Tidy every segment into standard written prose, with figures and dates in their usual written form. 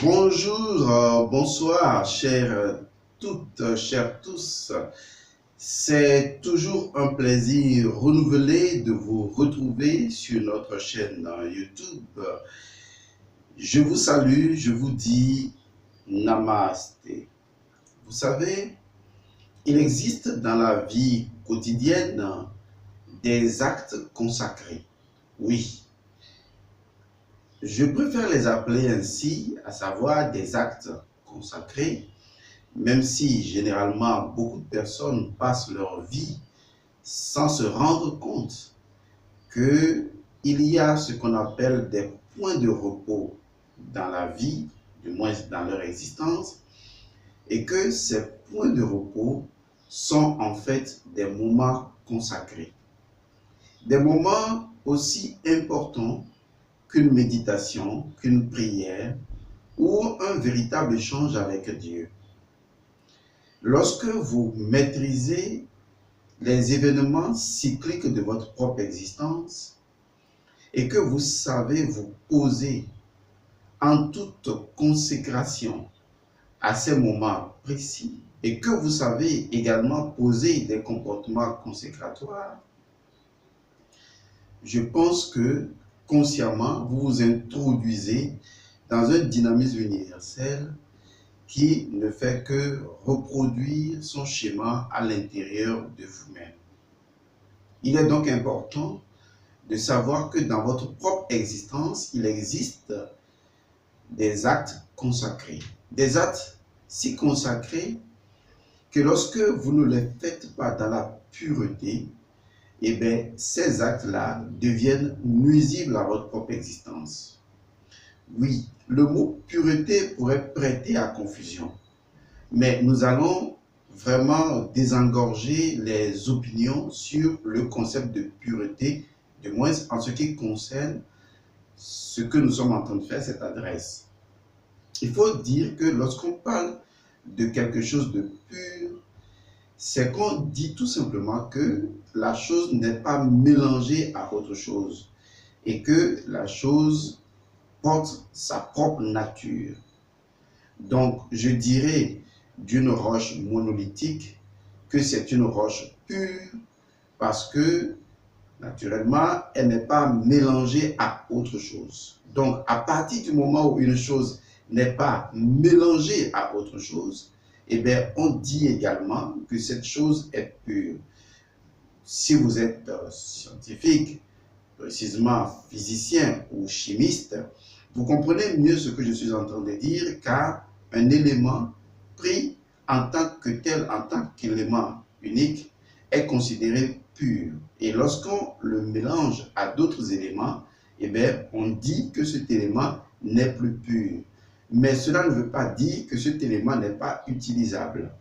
Bonjour, bonsoir, chers toutes, chers tous. C'est toujours un plaisir renouvelé de vous retrouver sur notre chaîne YouTube. Je vous salue, je vous dis Namasté. Vous savez, il existe dans la vie quotidienne des actes consacrés. Oui, je préfère les appeler ainsi, à savoir des actes consacrés, même si généralement beaucoup de personnes passent leur vie sans se rendre compte qu'il y a ce qu'on appelle des points de repos dans la vie, du moins dans leur existence, et que ces points de repos sont en fait des moments consacrés. Des moments aussi importants qu'une méditation, qu'une prière ou un véritable échange avec Dieu. Lorsque vous maîtrisez les événements cycliques de votre propre existence et que vous savez vous poser en toute consécration à ces moments précis et que vous savez également poser des comportements consécratoires, je pense que consciemment, vous vous introduisez dans un dynamisme universel qui ne fait que reproduire son schéma à l'intérieur de vous-même. Il est donc important de savoir que dans votre propre existence, il existe des actes consacrés. Des actes si consacrés que lorsque vous ne les faites pas dans la pureté, eh bien, ces actes-là deviennent nuisibles à votre propre existence. Oui, le mot pureté pourrait prêter à confusion, mais nous allons vraiment désengorger les opinions sur le concept de pureté, du moins en ce qui concerne ce que nous sommes en train de faire, cette adresse. Il faut dire que lorsqu'on parle de quelque chose de pur, c'est qu'on dit tout simplement que la chose n'est pas mélangée à autre chose et que la chose porte sa propre nature. Donc, je dirais d'une roche monolithique que c'est une roche pure parce que, naturellement, elle n'est pas mélangée à autre chose. Donc, à partir du moment où une chose n'est pas mélangée à autre chose, eh bien, on dit également que cette chose est pure. Si vous êtes scientifique, précisément physicien ou chimiste, vous comprenez mieux ce que je suis en train de dire, car un élément pris en tant que tel, en tant qu'élément unique, est considéré pur. Et lorsqu'on le mélange à d'autres éléments, eh bien, on dit que cet élément n'est plus pur. Mais cela ne veut pas dire que cet élément n'est pas utilisable.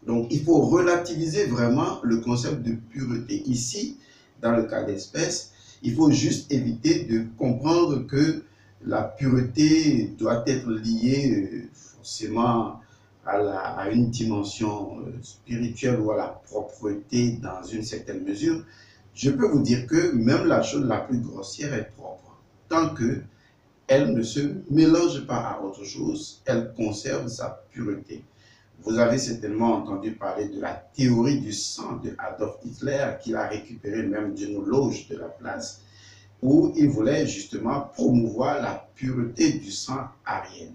Donc, il faut relativiser vraiment le concept de pureté. Ici, dans le cas d'espèce, il faut juste éviter de comprendre que la pureté doit être liée forcément à une dimension spirituelle ou à la propreté dans une certaine mesure. Je peux vous dire que même la chose la plus grossière est propre. Tant qu'elle ne se mélange pas à autre chose, elle conserve sa pureté. Vous avez certainement entendu parler de la théorie du sang de Adolf Hitler, qu'il a récupéré même d'une loge de la place, où il voulait justement promouvoir la pureté du sang arien.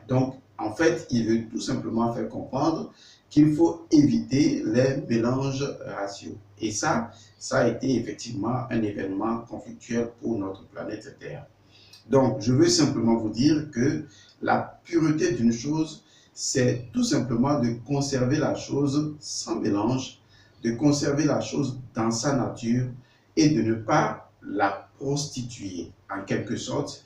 Donc, en fait, il veut tout simplement faire comprendre qu'il faut éviter les mélanges raciaux. Et ça a été effectivement un événement conflictuel pour notre planète Terre. Donc, je veux simplement vous dire que la pureté d'une chose, c'est tout simplement de conserver la chose sans mélange, de conserver la chose dans sa nature et de ne pas la prostituer en quelque sorte.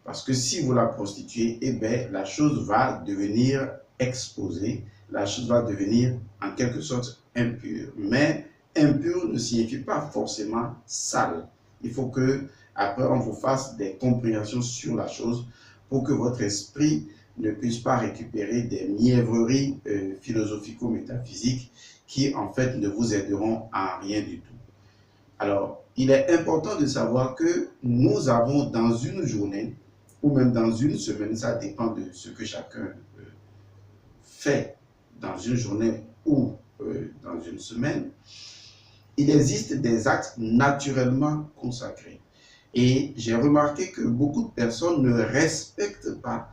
Parce que si vous la prostituez, eh bien, la chose va devenir exposée, la chose va devenir en quelque sorte impure. Mais impur ne signifie pas forcément sale. Il faut que après on vous fasse des compréhensions sur la chose pour que votre esprit ne puisse pas récupérer des mièvreries philosophico-métaphysiques qui en fait ne vous aideront à rien du tout. Alors, il est important de savoir que nous avons dans une journée ou même dans une semaine, ça dépend de ce que chacun fait dans une journée ou dans une semaine, il existe des actes naturellement consacrés. Et j'ai remarqué que beaucoup de personnes ne respectent pas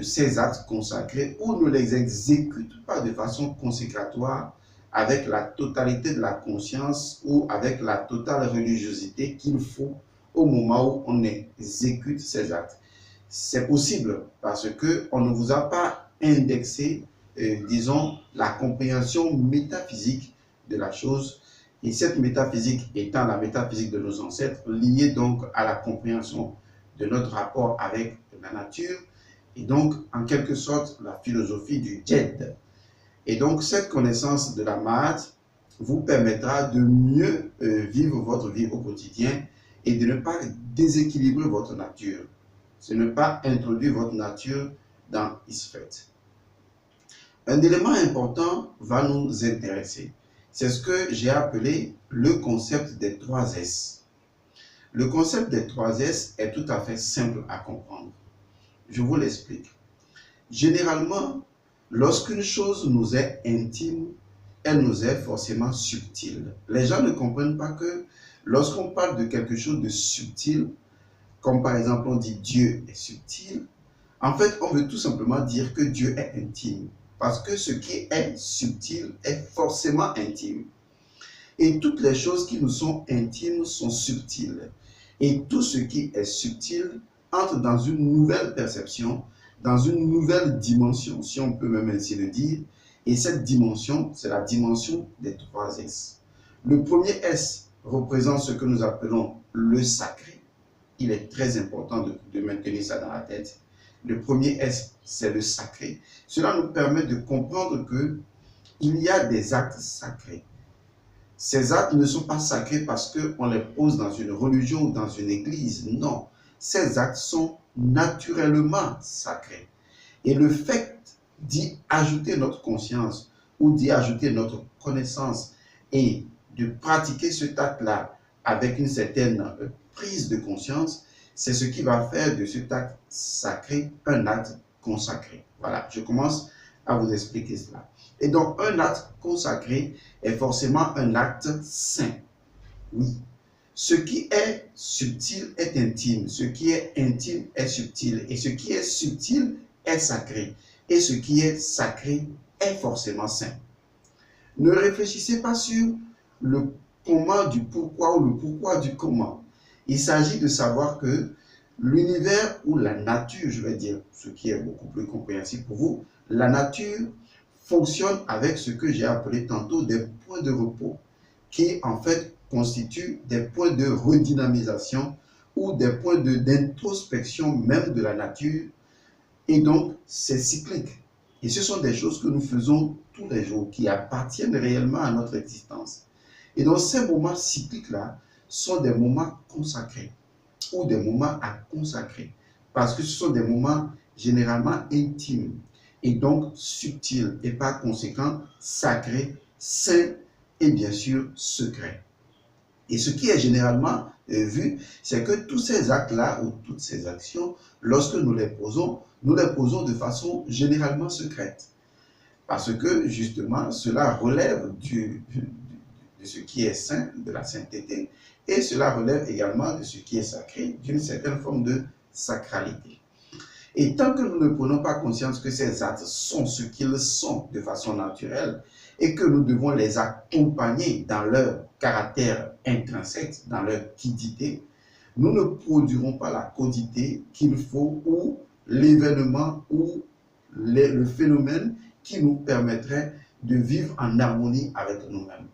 ces actes consacrés ou ne les exécutent pas de façon consécratoire avec la totalité de la conscience ou avec la totale religiosité qu'il faut au moment où on exécute ces actes. C'est possible parce qu'on ne vous a pas indexé, disons, la compréhension métaphysique de la chose. Et cette métaphysique étant la métaphysique de nos ancêtres, liée donc à la compréhension de notre rapport avec la nature, et donc en quelque sorte la philosophie du Djed. Et donc cette connaissance de la Maat vous permettra de mieux vivre votre vie au quotidien et de ne pas déséquilibrer votre nature, de ne pas introduire votre nature dans Isfet. Un élément important va nous intéresser. C'est ce que j'ai appelé le concept des 3 S. Le concept des 3 S est tout à fait simple à comprendre. Je vous l'explique. Généralement, lorsqu'une chose nous est intime, elle nous est forcément subtile. Les gens ne comprennent pas que lorsqu'on parle de quelque chose de subtil, comme par exemple on dit Dieu est subtil, en fait on veut tout simplement dire que Dieu est intime. Parce que ce qui est subtil est forcément intime. Et toutes les choses qui nous sont intimes sont subtiles. Et tout ce qui est subtil entre dans une nouvelle perception, dans une nouvelle dimension, si on peut même ainsi le dire. Et cette dimension, c'est la dimension des 3 S. Le premier S représente ce que nous appelons le sacré. Il est très important de maintenir ça dans la tête. Le premier S, c'est le sacré. Cela nous permet de comprendre qu'il y a des actes sacrés. Ces actes ne sont pas sacrés parce qu'on les pose dans une religion ou dans une église. Non, ces actes sont naturellement sacrés. Et le fait d'y ajouter notre conscience ou d'y ajouter notre connaissance et de pratiquer cet acte-là avec une certaine prise de conscience, c'est ce qui va faire de cet acte sacré un acte consacré. Voilà, je commence à vous expliquer cela. Et donc, un acte consacré est forcément un acte saint. Oui. Ce qui est subtil est intime. Ce qui est intime est subtil. Et ce qui est subtil est sacré. Et ce qui est sacré est forcément saint. Ne réfléchissez pas sur le comment du pourquoi ou le pourquoi du comment. Il s'agit de savoir que l'univers ou la nature, je vais dire, ce qui est beaucoup plus compréhensible pour vous, la nature fonctionne avec ce que j'ai appelé tantôt des points de repos, qui en fait constituent des points de redynamisation ou des points d'introspection même de la nature. Et donc, c'est cyclique. Et ce sont des choses que nous faisons tous les jours, qui appartiennent réellement à notre existence. Et donc, ces moments cycliques-là sont des moments consacrés ou des moments à consacrer. Parce que ce sont des moments généralement intimes et donc subtils et par conséquent sacrés, saints et bien sûr secrets. Et ce qui est généralement vu, c'est que tous ces actes-là ou toutes ces actions, lorsque nous les posons de façon généralement secrète. Parce que justement, cela relève de ce qui est saint, de la sainteté, et cela relève également de ce qui est sacré, d'une certaine forme de sacralité. Et tant que nous ne prenons pas conscience que ces actes sont ce qu'ils sont de façon naturelle et que nous devons les accompagner dans leur caractère intrinsèque, dans leur quiddité, nous ne produirons pas la quodité qu'il faut ou l'événement ou le phénomène qui nous permettrait de vivre en harmonie avec nous-mêmes.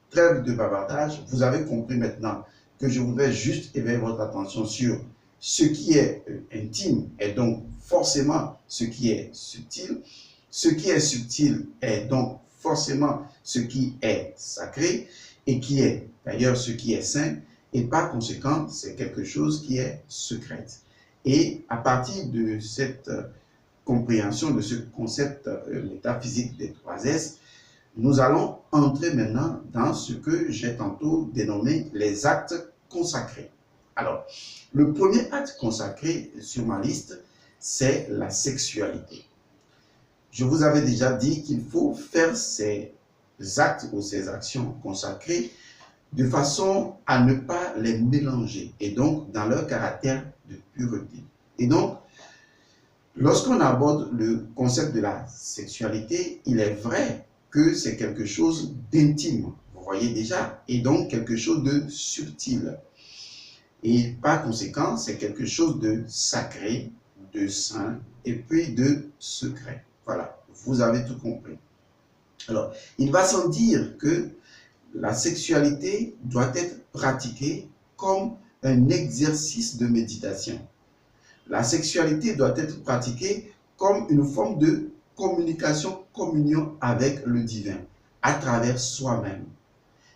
Trêve de bavardage, vous avez compris maintenant que je voudrais juste éveiller votre attention sur ce qui est intime et donc forcément ce qui est subtil. Ce qui est subtil est donc forcément ce qui est sacré et qui est d'ailleurs ce qui est saint et par conséquent c'est quelque chose qui est secrète. Et à partir de cette compréhension de ce concept métaphysique des 3 S, nous allons entrer maintenant dans ce que j'ai tantôt dénommé les actes consacrés. Alors, le premier acte consacré sur ma liste, c'est la sexualité. Je vous avais déjà dit qu'il faut faire ces actes ou ces actions consacrées de façon à ne pas les mélanger et donc dans leur caractère de pureté. Et donc, lorsqu'on aborde le concept de la sexualité, il est vrai que c'est quelque chose d'intime, vous voyez déjà, et donc quelque chose de subtil. Et par conséquent, c'est quelque chose de sacré, de saint et puis de secret. Voilà, vous avez tout compris. Alors, il va sans dire que la sexualité doit être pratiquée comme un exercice de méditation. La sexualité doit être pratiquée comme une forme de communication, communion avec le divin, à travers soi-même.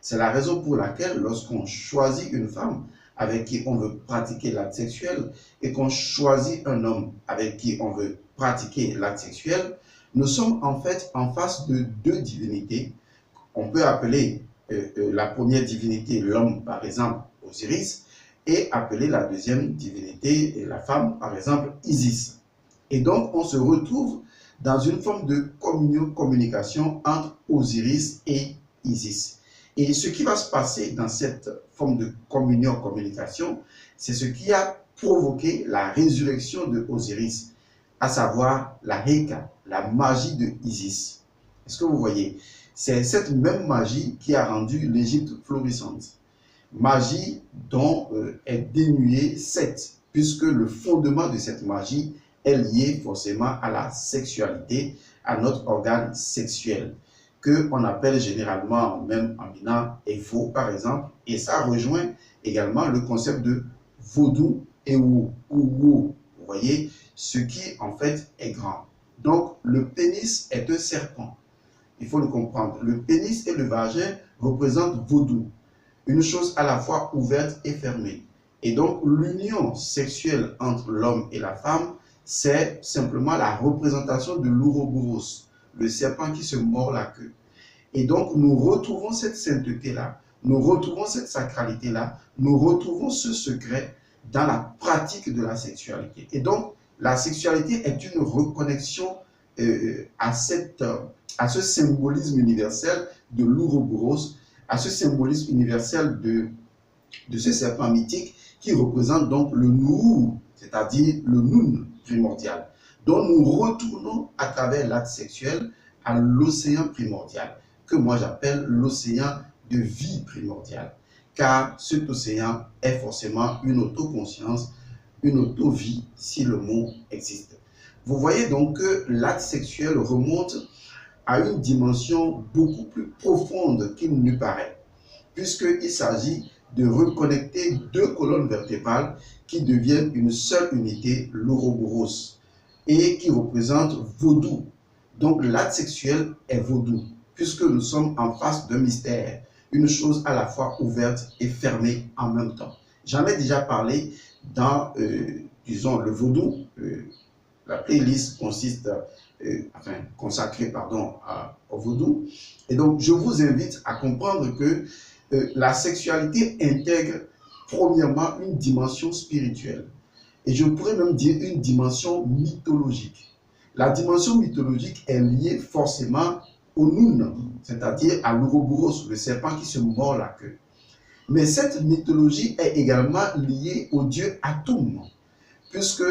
C'est la raison pour laquelle lorsqu'on choisit une femme avec qui on veut pratiquer l'acte sexuel et qu'on choisit un homme avec qui on veut pratiquer l'acte sexuel, nous sommes en fait en face de deux divinités. On peut appeler la première divinité l'homme, par exemple, Osiris, et appeler la deuxième divinité, la femme, par exemple, Isis. Et donc, on se retrouve dans une forme de communication entre Osiris et Isis. Et ce qui va se passer dans cette forme de communication, c'est ce qui a provoqué la résurrection de Osiris, à savoir la Heka, la magie de Isis. Est-ce que vous voyez? C'est cette même magie qui a rendu l'Égypte florissante. Magie dont est dénuée Seth, puisque le fondement de cette magie est lié forcément à la sexualité, à notre organe sexuel, que on appelle généralement, même en Mina, Efo par exemple, et ça rejoint également le concept de vaudou et ou vous voyez, ce qui en fait est grand. Donc le pénis est un serpent. Il faut le comprendre. Le pénis et le vagin représentent vaudou, une chose à la fois ouverte et fermée. Et donc, l'union sexuelle entre l'homme et la femme, c'est simplement la représentation de l'ouroboros, le serpent qui se mord la queue. Et donc, nous retrouvons cette sainteté-là, nous retrouvons cette sacralité-là, nous retrouvons ce secret dans la pratique de la sexualité. Et donc, la sexualité est une reconnexion à ce symbolisme universel de l'ouroboros, à ce symbolisme universel de ce serpent mythique qui représente donc le nous, c'est-à-dire le nun primordial, dont nous retournons à travers l'acte sexuel à l'océan primordial, que moi j'appelle l'océan de vie primordiale, car cet océan est forcément une autoconscience, une auto-vie, si le mot existe. Vous voyez donc que l'acte sexuel remonte à une dimension beaucoup plus profonde qu'il ne paraît, puisqu'il s'agit de reconnecter deux colonnes vertébrales qui deviennent une seule unité, l'ouroboros, et qui représente vaudou. Donc l'acte sexuel est vaudou, puisque nous sommes en face d'un mystère, une chose à la fois ouverte et fermée en même temps. J'en ai déjà parlé dans, disons, le vaudou. La playlist consiste, consacrée au vaudou. Et donc, je vous invite à comprendre que la sexualité intègre premièrement une dimension spirituelle. Et je pourrais même dire une dimension mythologique. La dimension mythologique est liée forcément au Nun, c'est-à-dire à l'ouroboros, le serpent qui se mord la queue. Mais cette mythologie est également liée au dieu Atum, puisque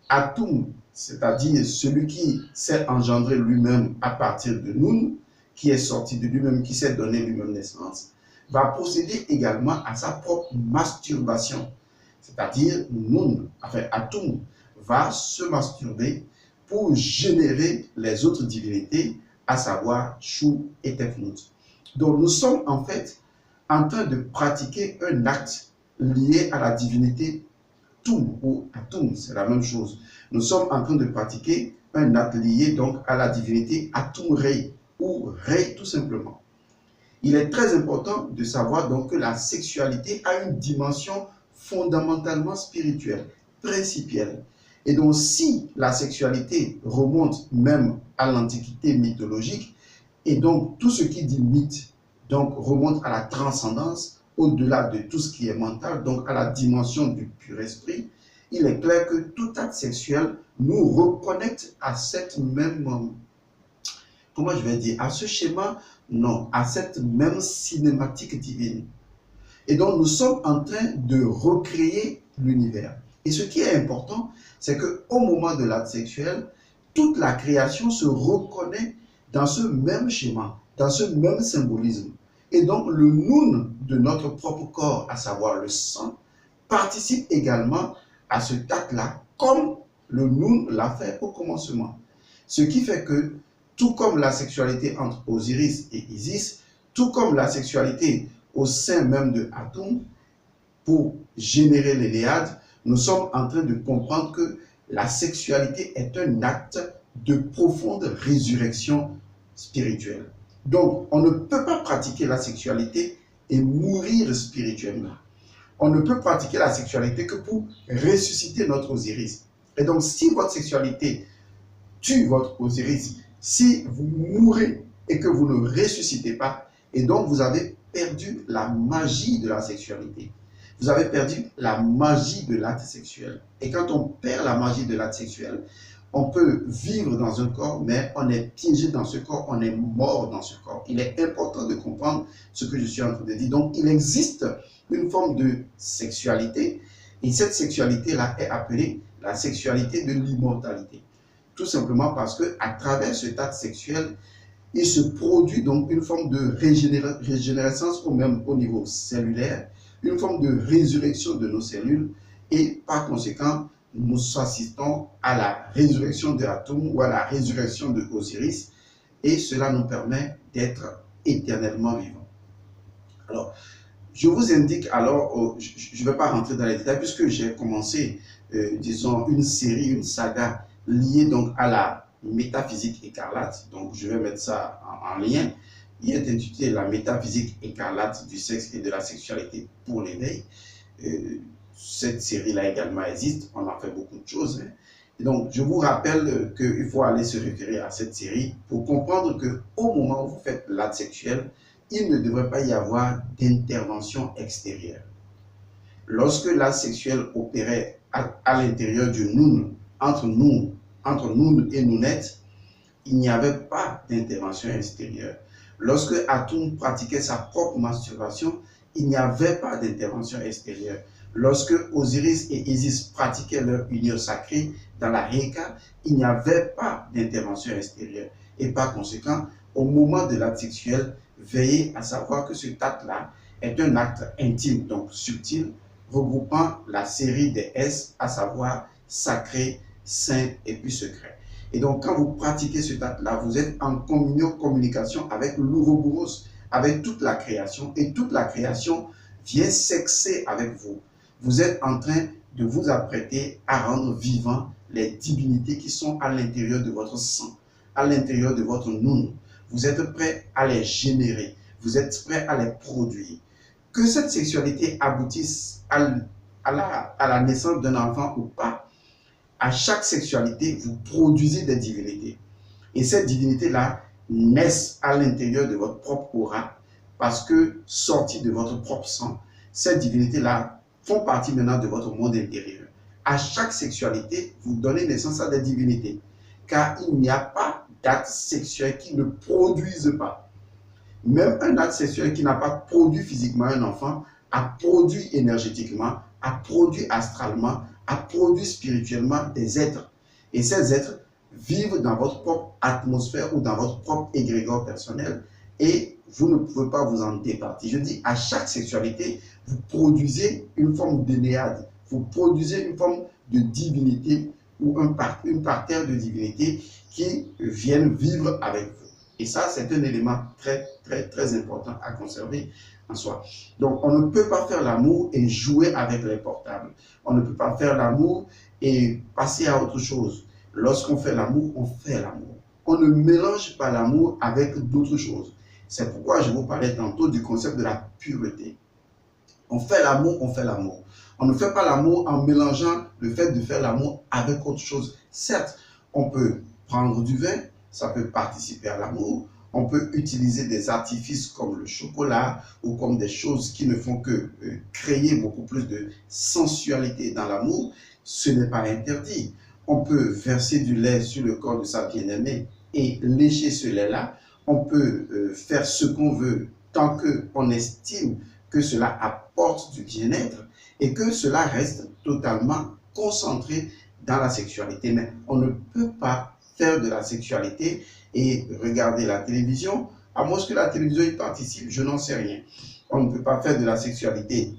Atum, c'est-à-dire celui qui s'est engendré lui-même à partir de Nun, qui est sorti de lui-même, qui s'est donné lui-même naissance, va procéder également à sa propre masturbation. C'est-à-dire Nun, Atum, va se masturber pour générer les autres divinités, à savoir Shu et Tefnut. Donc nous sommes en fait en train de pratiquer un acte lié à la divinité Tum ou Atum, c'est la même chose. Nous sommes en train de pratiquer un acte lié donc à la divinité Atum Rei ou Rei tout simplement. Il est très important de savoir donc que la sexualité a une dimension fondamentalement spirituelle, principielle. Et donc si la sexualité remonte même à l'antiquité mythologique, et donc tout ce qui dit mythe donc remonte à la transcendance, au-delà de tout ce qui est mental, donc à la dimension du pur esprit, il est clair que tout acte sexuel nous reconnecte à cette même, comment je vais dire, à ce schéma, non, à cette même cinématique divine. Et donc, nous sommes en train de recréer l'univers. Et ce qui est important, c'est qu'au moment de l'acte sexuel, toute la création se reconnaît dans ce même schéma, dans ce même symbolisme. Et donc, le noun de notre propre corps, à savoir le sang, participe également à ce acte-là, comme le noun l'a fait au commencement. Ce qui fait que, tout comme la sexualité entre Osiris et Isis, tout comme la sexualité au sein même de Atum, pour générer l'Éléade, nous sommes en train de comprendre que la sexualité est un acte de profonde résurrection spirituelle. Donc, on ne peut pas pratiquer la sexualité et mourir spirituellement. On ne peut pratiquer la sexualité que pour ressusciter notre Osiris. Et donc, si votre sexualité tue votre Osiris, si vous mourrez et que vous ne ressuscitez pas, et donc vous avez perdu la magie de la sexualité. Vous avez perdu la magie de l'acte sexuel. Et quand on perd la magie de l'acte sexuel, on peut vivre dans un corps, mais on est piégé dans ce corps, on est mort dans ce corps. Il est important de comprendre ce que je suis en train de dire. Donc, il existe une forme de sexualité, et cette sexualité-là est appelée la sexualité de l'immortalité. Tout simplement parce qu'à travers cet acte sexuel, il se produit donc une forme de régénérescence même au niveau cellulaire, une forme de résurrection de nos cellules, et par conséquent, nous assistons à la résurrection de Atum ou à la résurrection de Osiris, et cela nous permet d'être éternellement vivants. Alors, je vous indique alors, je ne vais pas rentrer dans les détails puisque j'ai commencé, disons, une série, une saga liée donc à la métaphysique écarlate. Donc, je vais mettre ça en lien. Il est intitulé La métaphysique écarlate du sexe et de la sexualité pour l'éveil. Cette série-là également existe. On a fait beaucoup de choses. Et donc, je vous rappelle qu'il faut aller se référer à cette série pour comprendre qu'au moment où vous faites l'acte sexuel, il ne devrait pas y avoir d'intervention extérieure. Lorsque l'acte sexuel opérait à l'intérieur du noun, entre noun et nounette, il n'y avait pas d'intervention extérieure. Lorsque Atum pratiquait sa propre masturbation, il n'y avait pas d'intervention extérieure. Lorsque Osiris et Isis pratiquaient leur union sacrée dans la Réka, il n'y avait pas d'intervention extérieure. Et par conséquent, au moment de l'acte sexuel, veillez à savoir que cet acte-là est un acte intime, donc subtil, regroupant la série des S, à savoir sacré, saint et puis secret. Et donc, quand vous pratiquez cet acte-là, vous êtes en communication avec l'Ouroboros, avec toute la création, et toute la création vient sexer avec vous. Vous êtes en train de vous apprêter à rendre vivants les divinités qui sont à l'intérieur de votre sang, à l'intérieur de votre noun. Vous êtes prêt à les générer, vous êtes prêt à les produire. Que cette sexualité aboutisse à la naissance d'un enfant ou pas, à chaque sexualité, vous produisez des divinités. Et ces divinités-là naissent à l'intérieur de votre propre aura, parce que sorties de votre propre sang, ces divinités-là font partie maintenant de votre monde intérieur. À chaque sexualité, vous donnez naissance à des divinités, car il n'y a pas d'acte sexuel qui ne produise pas. Même un acte sexuel qui n'a pas produit physiquement un enfant a produit énergétiquement, a produit astralement, a produit spirituellement des êtres. Et ces êtres vivent dans votre propre atmosphère ou dans votre propre égrégore personnel et vous ne pouvez pas vous en départir. Je dis, à chaque sexualité, vous produisez une forme d'énéade, vous produisez une forme de divinité ou une parterre de divinité qui viennent vivre avec vous. Et ça, c'est un élément très, très, très important à conserver en soi. Donc, on ne peut pas faire l'amour et jouer avec les portables. On ne peut pas faire l'amour et passer à autre chose. Lorsqu'on fait l'amour, on fait l'amour. On ne mélange pas l'amour avec d'autres choses. C'est pourquoi je vous parlais tantôt du concept de la pureté. On fait l'amour, on fait l'amour. On ne fait pas l'amour en mélangeant le fait de faire l'amour avec autre chose. Certes, on peut prendre du vin, ça peut participer à l'amour. On peut utiliser des artifices comme le chocolat ou comme des choses qui ne font que créer beaucoup plus de sensualité dans l'amour. Ce n'est pas interdit. On peut verser du lait sur le corps de sa bien-aimée et lécher ce lait-là. On peut faire ce qu'on veut tant qu'on estime que cela apporte du bien-être et que cela reste totalement concentré dans la sexualité. Mais on ne peut pas faire de la sexualité et regarder la télévision, à moins que la télévision y participe, je n'en sais rien. On ne peut pas faire de la sexualité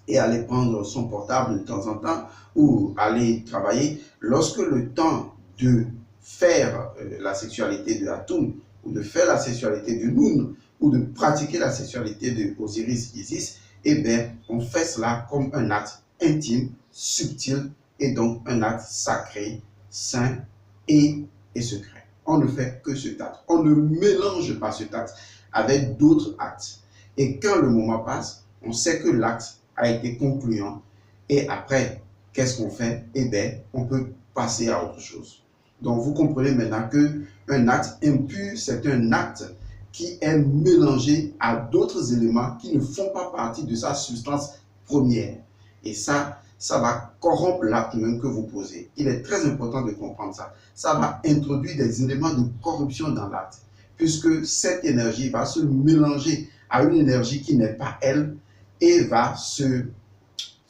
et aller prendre son portable de temps en temps ou aller travailler lorsque le temps de faire la sexualité de Atum ou de faire la sexualité du Noun ou de pratiquer la sexualité de Osiris Isis, eh bien, on fait cela comme un acte intime, subtil et donc un acte sacré, saint et secret. On ne fait que cet acte. On ne mélange pas cet acte avec d'autres actes. Et quand le moment passe, on sait que l'acte a été concluant. Et après, qu'est-ce qu'on fait? Eh bien, on peut passer à autre chose. Donc, vous comprenez maintenant qu'un acte impur, c'est un acte qui est mélangé à d'autres éléments qui ne font pas partie de sa substance première. Et ça va corrompre l'acte même que vous posez. Il est très important de comprendre ça. Ça va introduire des éléments de corruption dans l'acte, puisque cette énergie va se mélanger à une énergie qui n'est pas elle et va se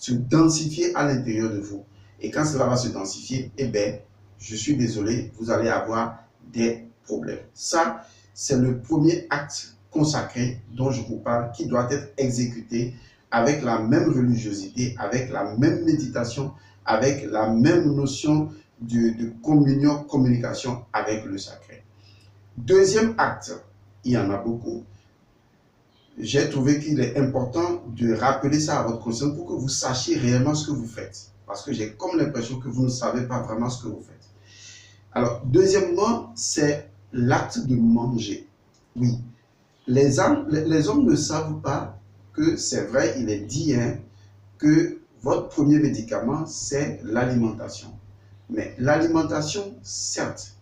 densifier à l'intérieur de vous. Et quand cela va se densifier, eh bien, je suis désolé, vous allez avoir des problèmes. Ça, c'est le premier acte consacré dont je vous parle, qui doit être exécuté avec la même religiosité, avec la même méditation, avec la même notion de communion, communication avec le sacré. Deuxième acte, il y en a beaucoup. J'ai trouvé qu'il est important de rappeler ça à votre conscience pour que vous sachiez réellement ce que vous faites. Parce que j'ai comme l'impression que vous ne savez pas vraiment ce que vous faites. Alors, deuxièmement, c'est l'acte de manger. Oui, les hommes ne savent pas que c'est vrai, il est dit que votre premier médicament, c'est l'alimentation. Mais l'alimentation, certes,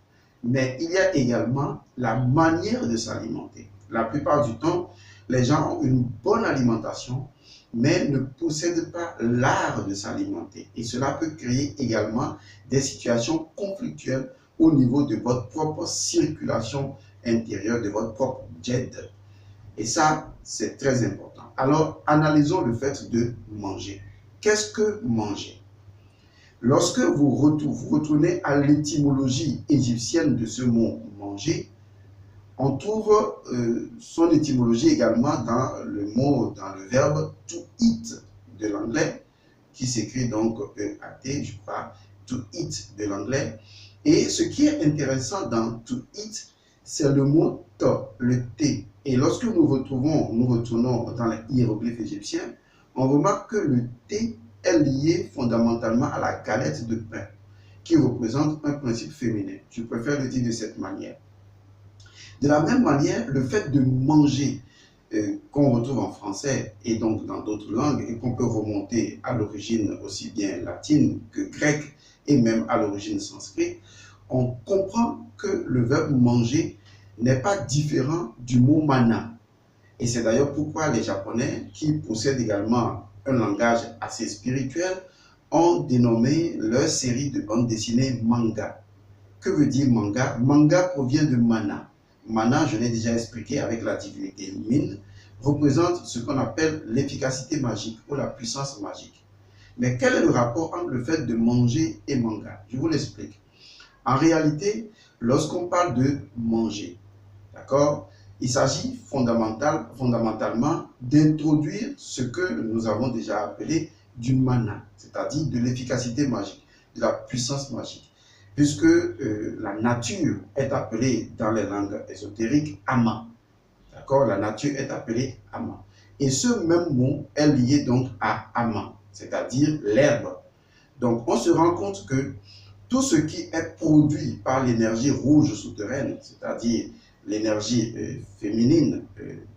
mais il y a également la manière de s'alimenter. La plupart du temps, les gens ont une bonne alimentation, mais ne possèdent pas l'art de s'alimenter. Et cela peut créer également des situations conflictuelles au niveau de votre propre circulation intérieure, de votre propre jet. Et ça, c'est très important. Alors, analysons le fait de manger. Qu'est-ce que manger? Lorsque vous retournez à l'étymologie égyptienne de ce mot manger, on trouve son étymologie également dans le verbe to eat de l'anglais, qui s'écrit donc E-A-T, je crois, to eat de l'anglais. Et ce qui est intéressant dans to eat, c'est le mot to, le T. Et lorsque nous retournons dans les hiéroglyphes égyptiens, on remarque que le T est lié fondamentalement à la galette de pain, qui représente un principe féminin. Je préfère le dire de cette manière. De la même manière, le fait de manger, qu'on retrouve en français et donc dans d'autres langues, et qu'on peut remonter à l'origine aussi bien latine que grecque, et même à l'origine sanskrit, on comprend que le verbe manger n'est pas différent du mot mana. Et c'est d'ailleurs pourquoi les Japonais, qui possèdent également un langage assez spirituel, ont dénommé leur série de bandes dessinées manga. Que veut dire manga? Manga provient de mana. Mana, je l'ai déjà expliqué avec la divinité Min, représente ce qu'on appelle l'efficacité magique ou la puissance magique. Mais quel est le rapport entre le fait de manger et manga? Je vous l'explique. En réalité, lorsqu'on parle de manger, d'accord, il s'agit fondamentalement d'introduire ce que nous avons déjà appelé du mana, c'est-à-dire de l'efficacité magique, de la puissance magique, puisque la nature est appelée dans les langues ésotériques Ama. D'accord, la nature est appelée Ama. Et ce même mot est lié donc à Ama, c'est-à-dire l'herbe. Donc on se rend compte que tout ce qui est produit par l'énergie rouge souterraine, c'est-à-dire l'énergie féminine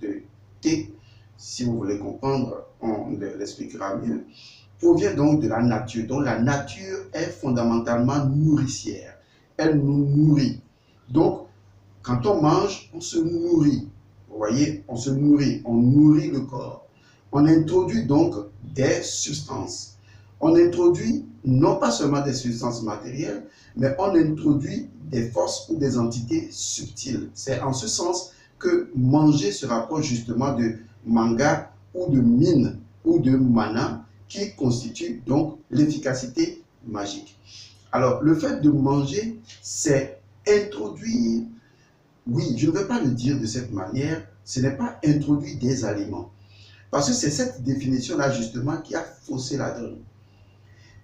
de T, si vous voulez comprendre, on l'expliquera mieux, provient donc de la nature. Donc la nature est fondamentalement nourricière. Elle nous nourrit. Donc Quand on mange, on se nourrit. Vous voyez, on se nourrit, on nourrit le corps. On introduit donc des substances. On introduit non pas seulement des substances matérielles, mais on introduit des forces ou des entités subtiles. C'est en ce sens que manger se rapproche justement de manga ou de mine ou de mana qui constitue donc l'efficacité magique. Alors, le fait de manger, c'est introduire, oui, je ne veux pas le dire de cette manière, ce n'est pas introduire des aliments. Parce que c'est cette définition-là justement qui a faussé la donne.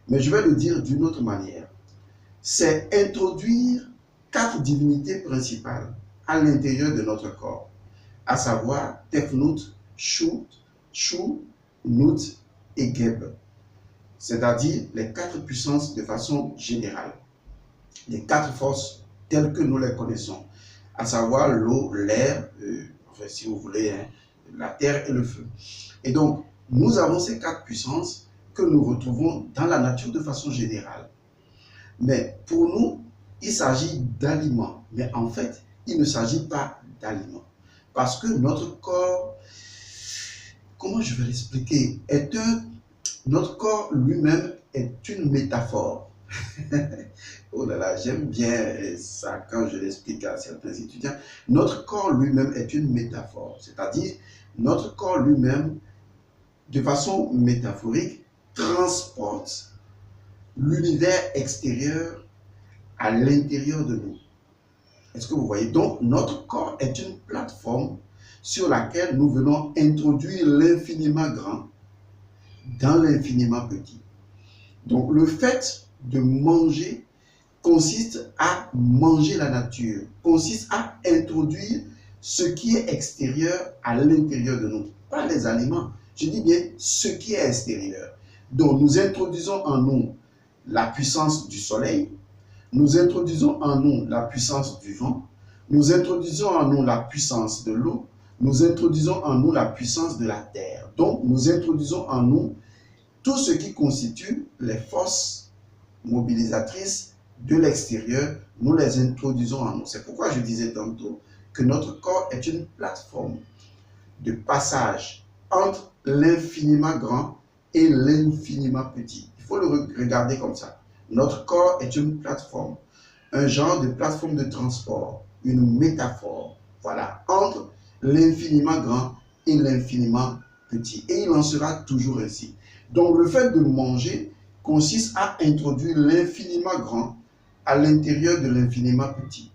Mais je vais le dire d'une autre manière. C'est introduire 4 divinités principales à l'intérieur de notre corps, à savoir Tefnut, Shut, Shu, Nut et Geb. C'est-à-dire les 4 puissances de façon générale. Les 4 forces telles que nous les connaissons, à savoir l'eau, l'air, enfin si vous voulez, hein, la terre et le feu. Et donc, nous avons ces 4 puissances que nous retrouvons dans la nature de façon générale. Mais pour nous, il s'agit d'aliments. Mais en fait, il ne s'agit pas d'aliments. Parce que notre corps, comment je vais l'expliquer, notre corps lui-même est une métaphore. Oh là là, j'aime bien ça quand je l'explique à certains étudiants. Notre corps lui-même est une métaphore. C'est-à-dire, notre corps lui-même, de façon métaphorique, transporte l'univers extérieur à l'intérieur de nous. Est-ce que vous voyez? Donc, notre corps est une plateforme sur laquelle nous venons introduire l'infiniment grand dans l'infiniment petit. Donc, le fait de manger consiste à manger la nature, consiste à introduire ce qui est extérieur à l'intérieur de nous. Pas les aliments, je dis bien ce qui est extérieur. Donc, nous introduisons en nous la puissance du soleil, nous introduisons en nous la puissance du vent, nous introduisons en nous la puissance de l'eau, nous introduisons en nous la puissance de la terre. Donc, nous introduisons en nous tout ce qui constitue les forces mobilisatrices de l'extérieur, nous les introduisons en nous. C'est pourquoi je disais tantôt que notre corps est une plateforme de passage entre l'infiniment grand et l'infiniment petit. Il faut le regarder comme ça. Notre corps est une plateforme, un genre de plateforme de transport, une métaphore, voilà, entre l'infiniment grand et l'infiniment petit. Et il en sera toujours ainsi. Donc le fait de manger consiste à introduire l'infiniment grand à l'intérieur de l'infiniment petit.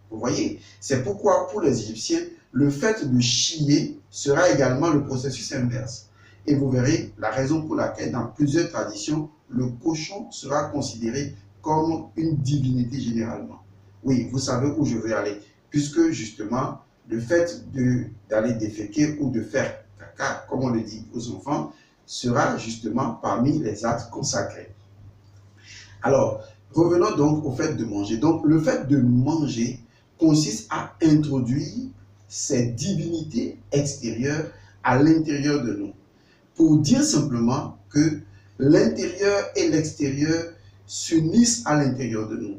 Vous voyez? C'est pourquoi pour les Égyptiens, le fait de chier sera également le processus inverse. Et vous verrez la raison pour laquelle dans plusieurs traditions, le cochon sera considéré comme une divinité généralement. Oui, vous savez où je veux aller. Puisque justement, le fait d'aller déféquer ou de faire caca, comme on le dit aux enfants, sera justement parmi les actes consacrés. Alors, revenons donc au fait de manger. Donc, le fait de manger consiste à introduire ces divinités extérieures à l'intérieur de nous. Pour dire simplement que l'intérieur et l'extérieur s'unissent à l'intérieur de nous,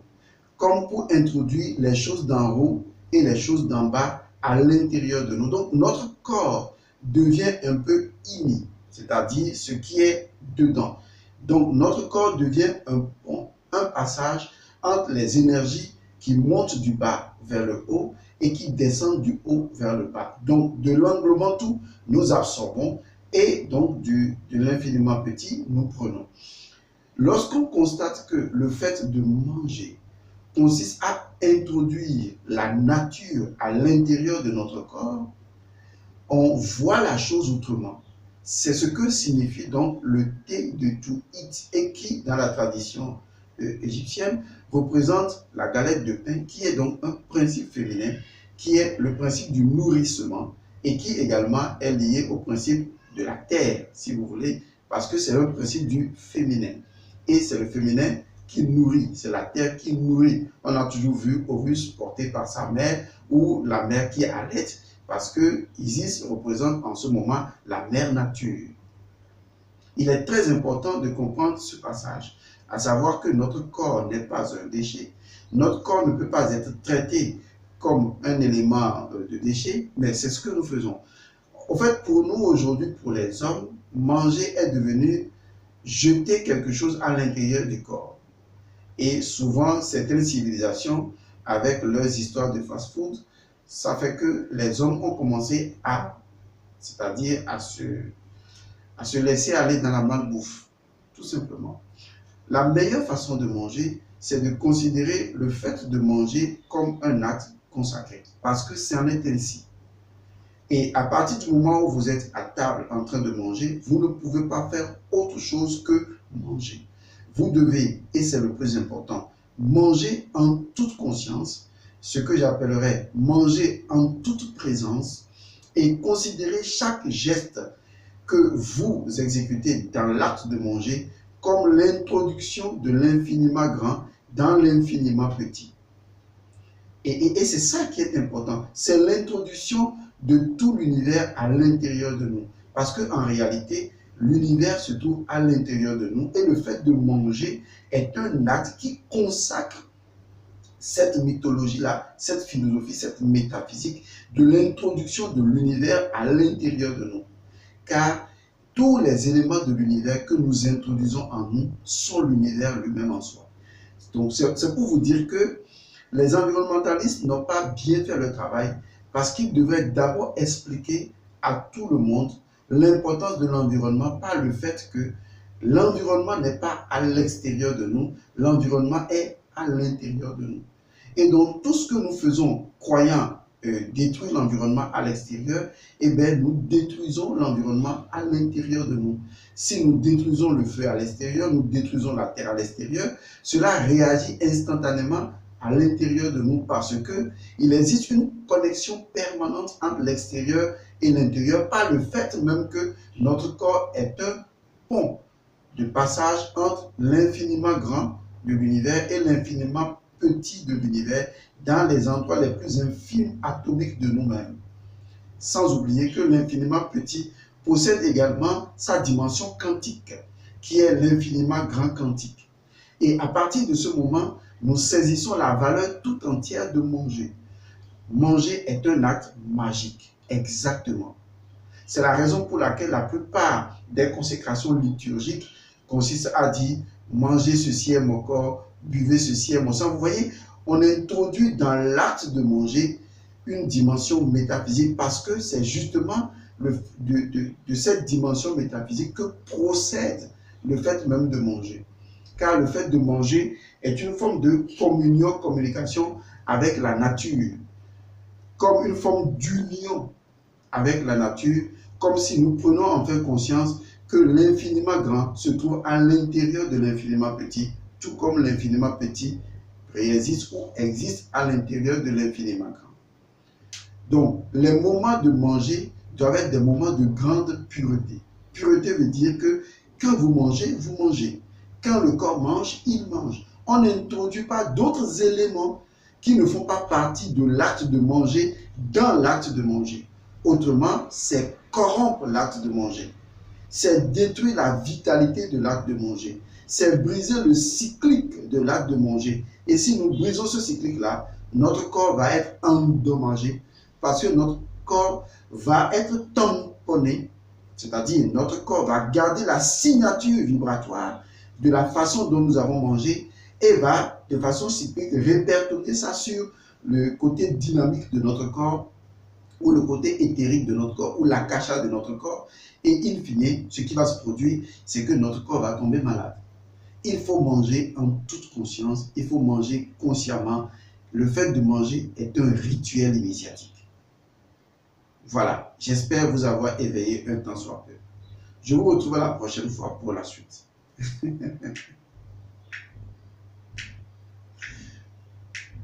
comme pour introduire les choses d'en haut et les choses d'en bas à l'intérieur de nous. Donc, notre corps devient un peu uni, c'est-à-dire ce qui est dedans. Donc, notre corps devient un pont, un passage entre les énergies qui montent du bas vers le haut et qui descendent du haut vers le bas. Donc, de l'englement tout, nous absorbons et donc de l'infiniment petit, nous prenons. Lorsqu'on constate que le fait de manger consiste à introduire la nature à l'intérieur de notre corps, on voit la chose autrement. C'est ce que signifie donc le thé de Tu'it et qui, dans la tradition égyptienne, représente la galette de pain qui est donc un principe féminin, qui est le principe du nourrissement et qui également est lié au principe de la terre, si vous voulez, parce que c'est un principe du féminin. Et c'est le féminin qui nourrit, c'est la terre qui nourrit. On a toujours vu Horus porté par sa mère ou la mère qui allait, parce que Isis représente en ce moment la mère nature. Il est très important de comprendre ce passage, à savoir que notre corps n'est pas un déchet. Notre corps ne peut pas être traité comme un élément de déchet, mais c'est ce que nous faisons. En fait, pour nous aujourd'hui, pour les hommes, manger est devenu jeter quelque chose à l'intérieur du corps. Et souvent, certaines civilisations, avec leurs histoires de fast-food, ça fait que les hommes ont commencé c'est-à-dire à se laisser aller dans la malbouffe, tout simplement. La meilleure façon de manger, c'est de considérer le fait de manger comme un acte consacré, parce que c'en est ainsi. Et à partir du moment où vous êtes à table en train de manger, vous ne pouvez pas faire autre chose que manger. Vous devez, et c'est le plus important, manger en toute conscience, ce que j'appellerais manger en toute présence, et considérer chaque geste que vous exécutez dans l'acte de manger comme l'introduction de l'infiniment grand dans l'infiniment petit. Et c'est ça qui est important, c'est l'introduction de tout l'univers à l'intérieur de nous. Parce qu'en réalité, l'univers se trouve à l'intérieur de nous et le fait de manger est un acte qui consacre cette mythologie-là, cette philosophie, cette métaphysique de l'introduction de l'univers à l'intérieur de nous. Car tous les éléments de l'univers que nous introduisons en nous sont l'univers lui-même en soi. Donc c'est pour vous dire que les environnementalistes n'ont pas bien fait le travail parce qu'ils devraient d'abord expliquer à tout le monde l'importance de l'environnement par le fait que l'environnement n'est pas à l'extérieur de nous, l'environnement est à l'intérieur de nous. Et donc tout ce que nous faisons croyant détruire l'environnement à l'extérieur, eh bien nous détruisons l'environnement à l'intérieur de nous. Si nous détruisons le feu à l'extérieur, nous détruisons la terre à l'extérieur, cela réagit instantanément à l'intérieur de nous parce que il existe une connexion permanente entre l'extérieur et l'intérieur par le fait même que notre corps est un pont de passage entre l'infiniment grand de l'univers et l'infiniment petit de l'univers dans les endroits les plus infimes atomiques de nous-mêmes. Sans oublier que l'infiniment petit possède également sa dimension quantique qui est l'infiniment grand quantique. Et à partir de ce moment, nous saisissons la valeur tout entière de manger. Manger est un acte magique, exactement. C'est la raison pour laquelle la plupart des consécrations liturgiques consistent à dire « manger ceci est mon corps, buvez ceci est mon sang ». Vous voyez, on introduit dans l'acte de manger une dimension métaphysique parce que c'est justement de cette dimension métaphysique que procède le fait même de manger. Car le fait de manger est une forme de communion, communication avec la nature, comme une forme d'union avec la nature, comme si nous prenons enfin conscience que l'infiniment grand se trouve à l'intérieur de l'infiniment petit, tout comme l'infiniment petit préexiste ou existe à l'intérieur de l'infiniment grand. Donc, les moments de manger doivent être des moments de grande pureté. Pureté veut dire que quand vous mangez, vous mangez. Quand le corps mange, il mange. On n'introduit pas d'autres éléments qui ne font pas partie de l'acte de manger dans l'acte de manger. Autrement, c'est corrompre l'acte de manger. C'est détruire la vitalité de l'acte de manger. C'est briser le cyclique de l'acte de manger. Et si nous brisons ce cyclique-là, notre corps va être endommagé parce que notre corps va être tamponné, c'est-à-dire notre corps va garder la signature vibratoire de la façon dont nous avons mangé et va de façon cyclique répertorier ça sur le côté dynamique de notre corps ou le côté éthérique de notre corps ou l'akasha de notre corps. Et in fine, ce qui va se produire, c'est que notre corps va tomber malade. Il faut manger en toute conscience, il faut manger consciemment. Le fait de manger est un rituel initiatique. Voilà, j'espère vous avoir éveillé un tant soit peu. Je vous retrouve la prochaine fois pour la suite.